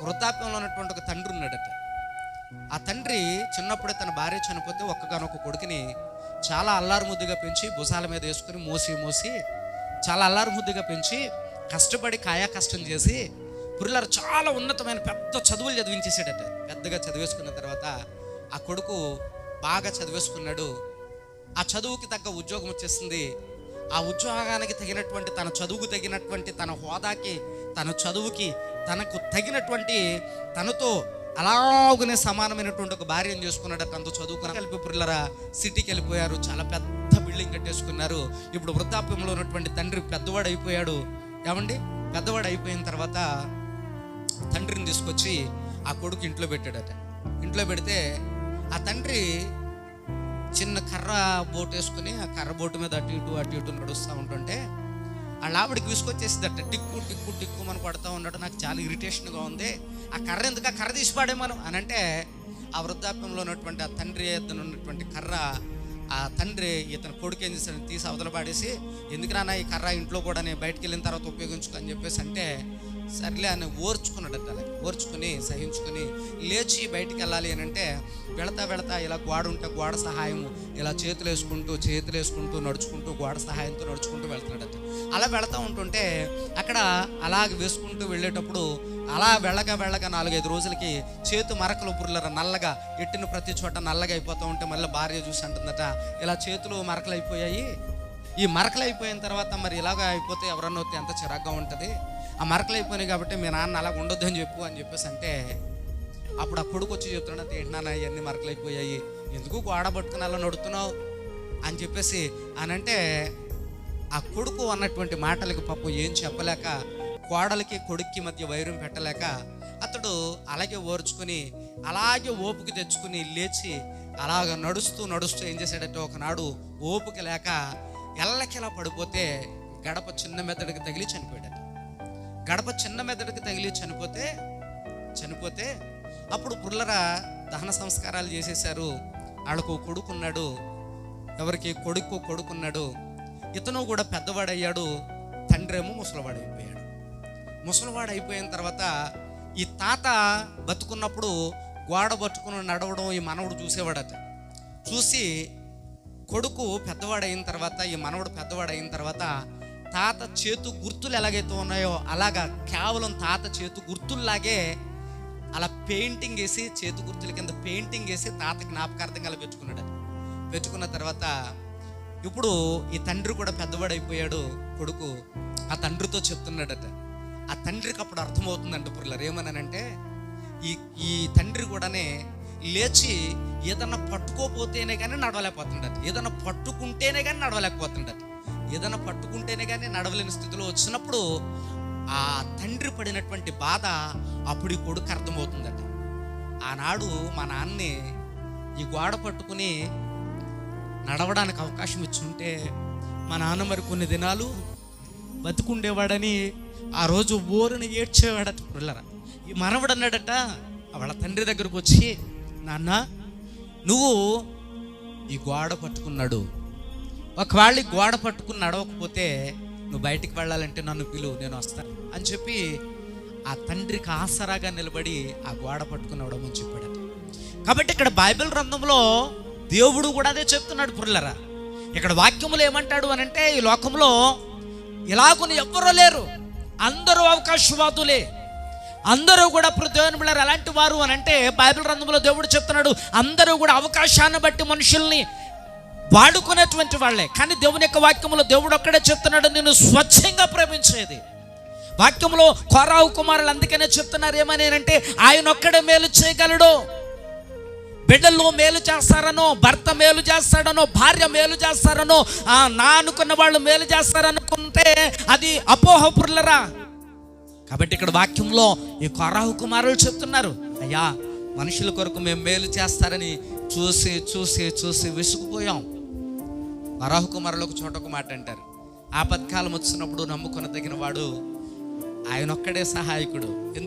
వృద్ధాప్యంలో ఉన్నటువంటి ఒక తండ్రి ఉన్నాడట. ఆ తండ్రి చిన్నప్పుడే తన భార్య చనిపోతే ఒక్కగానొక్క కొడుకుని చాలా అల్లారు ముద్దుగా పెంచి భుజాల మీద వేసుకుని మోసి చాలా అల్లారు ముద్దుగా పెంచి కష్టపడి కాయా కష్టం చేసి పురిలారు చాలా ఉన్నతమైన పెద్ద చదువులు చదివించేసాడట. పెద్దగా చదివేసుకున్న తర్వాత ఆ కొడుకు బాగా చదివేసుకున్నాడు. ఆ చదువుకి తగ్గ ఉద్యోగం వచ్చేసింది. ఆ ఉద్యోగానికి తగినటువంటి, తన చదువుకు తగినటువంటి, తన హోదాకి, తన చదువుకి తనకు తగినటువంటి, తనతో అలాగనే సమానమైనటువంటి ఒక భార్యను చేసుకున్నాడు. తనతో చదువుకుని కలిపి పురిలరా సిటీకి వెళ్ళిపోయారు. చాలా పెద్ద బిల్డింగ్ కట్టేసుకున్నారు. ఇప్పుడు వృద్ధాప్యంలో ఉన్నటువంటి తండ్రి పెద్దవాడు అయిపోయాడు. ఏమండి, పెద్దవాడు అయిపోయిన తర్వాత తండ్రిని తీసుకొచ్చి ఆ కొడుకు ఇంట్లో పెట్టాడట. ఇంట్లో పెడితే ఆ తండ్రి చిన్న కర్ర బోటు వేసుకుని ఆ కర్ర బోటు మీద అటు ఇటు నడుస్తూ ఉంటుంటే వాళ్ళ ఆవిడికి విసుకొచ్చేసిందట. టిక్కు టిక్కు టిక్కు మనం పడుతూ ఉన్నాడు. నాకు చాలా ఇరిటేషన్గా ఉంది. ఆ కర్ర ఎందుకు, ఆ కర్ర తీసి పాడేమను అని అంటే ఆ వృద్ధాప్యంలో ఉన్నటువంటి ఆ తండ్రి ఎద్దున ఉన్నటువంటి కర్ర ఆ తండ్రి ఇతను కొడుకు ఏం చేశాడు, తీసి అవతల పాడేసి, ఎందుకు రానా ఈ కర్ర ఇంట్లో కూడా నేను బయటికి వెళ్ళిన తర్వాత ఉపయోగించుకో అని చెప్పేసి అంటే సర్లే అని ఓర్చుకున్నాడట. అలాగే ఓర్చుకుని సహించుకుని లేచి బయటికి వెళ్ళాలి అని అంటే వెళతా ఇలా గోడ ఉంటే గోడ సహాయము ఇలా చేతులు వేసుకుంటూ నడుచుకుంటూ గోడ సహాయంతో నడుచుకుంటూ వెళ్తున్నాడట. అలా వెళతా ఉంటుంటే అక్కడ అలాగ వేసుకుంటూ వెళ్ళేటప్పుడు అలా వెళ్ళగా 4-5 రోజులకి చేతు మరకలు పుర్లర నల్లగా ఎట్టిన ప్రతి చోట నల్లగా అయిపోతూ ఉంటే మళ్ళీ భార్య చూసి అంటుందట, ఇలా చేతులు మరకలు అయిపోయాయి. ఈ మరకలు అయిపోయిన తర్వాత మరి ఇలాగ అయిపోతే ఎవరన్నా వస్తే ఎంత చిరాగ్గా ఉంటుంది. ఆ మరకలు అయిపోయినాయి కాబట్టి మీ నాన్న అలాగ ఉండొద్దు అని చెప్పేసి అంటే అప్పుడు ఆ కొడుకు వచ్చి చెప్తున్నాడు, ఏంటి నాన్న ఇవన్నీ మరకలు అయిపోయాయి, ఎందుకు గోడ పట్టుకుని అలా నడుతున్నావు అని చెప్పేసి అని అంటే ఆ కొడుకు అన్నటువంటి మాటలకి పాపం ఏం చెప్పలేక, కోడలికి కొడుక్కి మధ్య వైరం పెట్టలేక అతడు అలాగే ఓర్చుకుని అలాగే ఓపిక తెచ్చుకుని లేచి అలాగ నడుస్తూ ఏం చేశాడంటే ఒకనాడు ఓపిక లేక ఎల్లకిలా పడిపోతే గడప చిన్న మెదడుకి తగిలి చనిపోయాడట. గడప చిన్న మెదడుకి తగిలి చనిపోతే అప్పుడు పుర్లరా దహన సంస్కారాలు చేసేశారు. వాళ్ళకు కొడుకున్నాడు. ఎవరికి కొడుకున్నాడు. ఇతను కూడా పెద్దవాడయ్యాడు. తండ్రి ఏమో ముసలివాడు అయిపోయిన తర్వాత ఈ తాత బతుకున్నప్పుడు గోడ పట్టుకుని నడవడం ఈ మనవడు చూసేవాడట. చూసి కొడుకు పెద్దవాడైన తర్వాత, ఈ మనవడు పెద్దవాడైన తర్వాత తాత చేతు గుర్తులు ఎలాగైతే ఉన్నాయో అలాగా కేవలం తాత చేతు గుర్తుల్లాగే అలా పెయింటింగ్ వేసి, చేతు గుర్తుల కింద పెయింటింగ్ వేసి తాతకి జ్ఞాపకార్థంగా అలా పెట్టుకున్న తర్వాత ఇప్పుడు ఈ తండ్రి కూడా పెద్దవాడైపోయాడు. కొడుకు ఆ తండ్రితో చెప్తున్నాడట. ఆ తండ్రికి అప్పుడు అర్థమవుతుందంట పుర్లర్ ఏమనంటే ఈ తండ్రి కూడానే లేచి ఏదన్నా పట్టుకోపోతేనే కానీ నడవలేకపోతుండట, ఏదన్నా పట్టుకుంటేనే కానీ నడవలేకపోతుండట, ఏదన్నా పట్టుకుంటేనే కానీ నడవలేని స్థితిలో వచ్చినప్పుడు ఆ తండ్రి పడినటువంటి బాధ అప్పుడు ఈ కొడుకు అర్థమవుతుందట. ఆనాడు మా నాన్నే ఈ గోడ పట్టుకుని నడవడానికి అవకాశం ఇచ్చుంటే మా నాన్న మరి కొన్ని దినాలు బతుకుండేవాడని ఆ రోజు ఊరిని ఏడ్చేవాడట. పుల్లరా ఈ మనవడు అన్నాడట వాళ్ళ తండ్రి దగ్గరకు వచ్చి, నాన్న నువ్వు ఈ గోడ పట్టుకున్నాడు, ఒకవేళ ఈ గోడ పట్టుకుని నడవకపోతే నువ్వు బయటికి వెళ్ళాలంటే నన్ను పిలువు, నేను వస్తాను అని చెప్పి ఆ తండ్రికి ఆసరాగా నిలబడి ఆ గోడ పట్టుకుని నడవమని చెప్పాడట. కాబట్టి ఇక్కడ బైబిల్ గ్రంథంలో దేవుడు కూడా అదే చెప్తున్నాడు పుర్లరా. ఇక్కడ వాక్యములు ఏమంటాడు అని అంటే, ఈ లోకంలో ఇలాగుని ఎవ్వరూ లేరు, అందరూ అవకాశవాదులే, అందరూ కూడా దేవుని బిడ్డలు ఎలాంటి వారు అని అంటే బైబిల్ గ్రంథంలో దేవుడు చెప్తున్నాడు, అందరూ కూడా అవకాశాన్ని బట్టి మనుషుల్ని వాడుకునేటువంటి వాళ్ళే. కానీ దేవుని యొక్క వాక్యంలో దేవుడు ఒక్కడే చెప్తున్నాడు, నేను స్వచ్ఛంగా ప్రేమించేది. వాక్యంలో కోరావు కుమారులు అందుకనే చెప్తున్నారు ఏమని అంటే, ఆయన ఒక్కడే మేలు చేయగలడు. బిడ్డలు మేలు చేస్తారనో, భర్త మేలు చేస్తాడనో, భార్య మేలు చేస్తారనో, నా అనుకున్న వాళ్ళు మేలు చేస్తారనుకుంటే అది అపోహ పుర్లరా. కాబట్టి ఇక్కడ వాక్యంలో ఈ కోరాహు కుమారులు చెప్తున్నారు, అయ్యా మనుషుల కొరకు మేము మేలు చేస్తారని చూసి విసుగుపోయాం. కోరాహు కుమారులు ఒక చోట ఒక మాట అంటారు, ఆపత్కాలం వచ్చినప్పుడు నమ్ముకొనదగిన వాడు ఆయన ఒక్కడే సహాయకుడు. ఎందుకు